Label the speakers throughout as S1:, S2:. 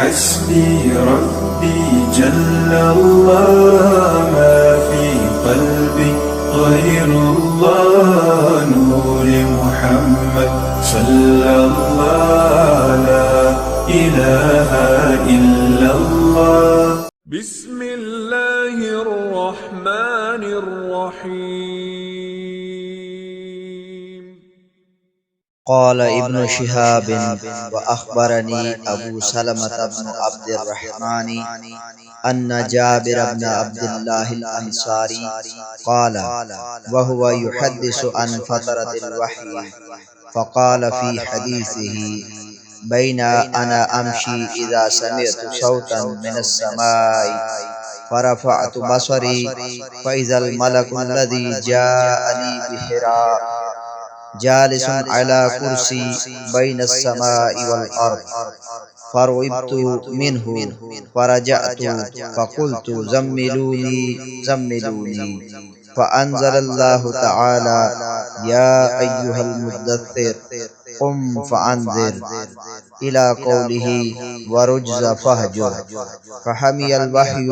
S1: حسبي ربي جل الله ما في قلبي غير الله نور محمد صلى الله لا إله إلا الله.
S2: بسم الله الرحمن الرحيم.
S3: قال ابن شهاب وأخبرني أبو سلمة بن عبد الرحمن أن جابر بن عبد الله الأنصاري قال وهو يحدث عن فترة الوحي فقال في حديثه بين أنا أمشي إذا سمعت صوتا من السماء فرفعت بصري فإذا الملك الذي جاءني بحراء جالس على كرسي بين السماء والأرض فرعبت منه فرجعت فقلت زملوني زملوني فأنزل الله تعالى يا أيها المدثر قم فأنذر إلى قوله ورجز فهجر فحمي الوحي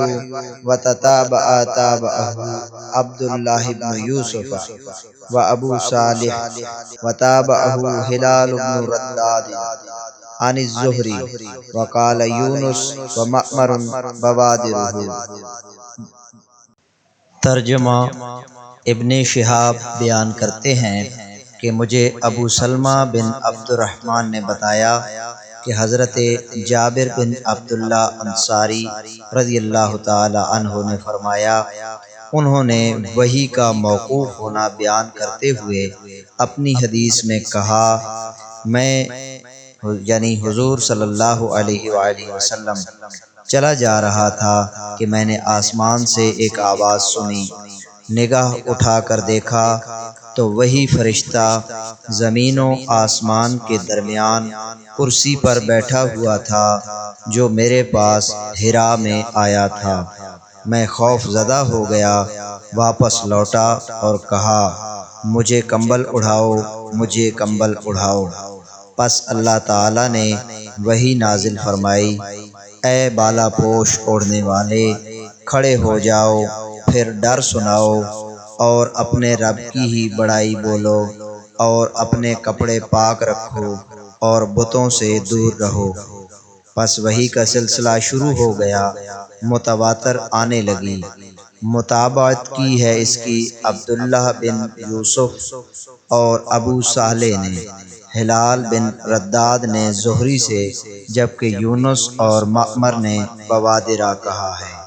S3: وتتابع تابعه عبد الله بن يوسف وأبو صالح وتابعه هلال بن رداد عن الزهري وقال يونس ومأمر بوادره. ترجمہ ابن شہاب بیان کرتے ہیں کہ مجھے ابو سلمہ بن عبد الرحمن نے بتایا کہ حضرت جابر بن عبداللہ انصاری رضی اللہ تعالی عنہ نے فرمایا، انہوں نے وحی کا موقوف ہونا بیان کرتے ہوئے اپنی حدیث میں کہا، میں یعنی حضور صلی اللہ علیہ وآلہ وسلم چلا جا رہا تھا کہ میں نے آسمان سے ایک آواز سنی، نگاہ اٹھا کر دیکھا تو وہی فرشتہ زمین و آسمان کے درمیان کرسی پر بیٹھا ہوا تھا جو میرے پاس حرا میں آیا تھا۔ میں خوف زدہ ہو گیا، واپس لوٹا اور کہا مجھے کمبل اڑھاؤ، مجھے کمبل اڑھاؤ۔ پس اللہ تعالی نے وحی نازل فرمائی، اے بالا پوش اوڑھنے والے، کھڑے ہو جاؤ، پھر ڈر سناؤ اور اپنے رب کی ہی بڑائی بولو اور اپنے کپڑے پاک رکھو اور بتوں سے دور رہو۔ پس وحی کا سلسلہ شروع ہو گیا، متواتر آنے لگی۔ متابعت کی ہے اس کی عبداللہ بن یوسف اور ابو صالح نے، ہلال بن رداد نے زہری سے، جبکہ یونس اور معمر نے بوادرہ کہا ہے۔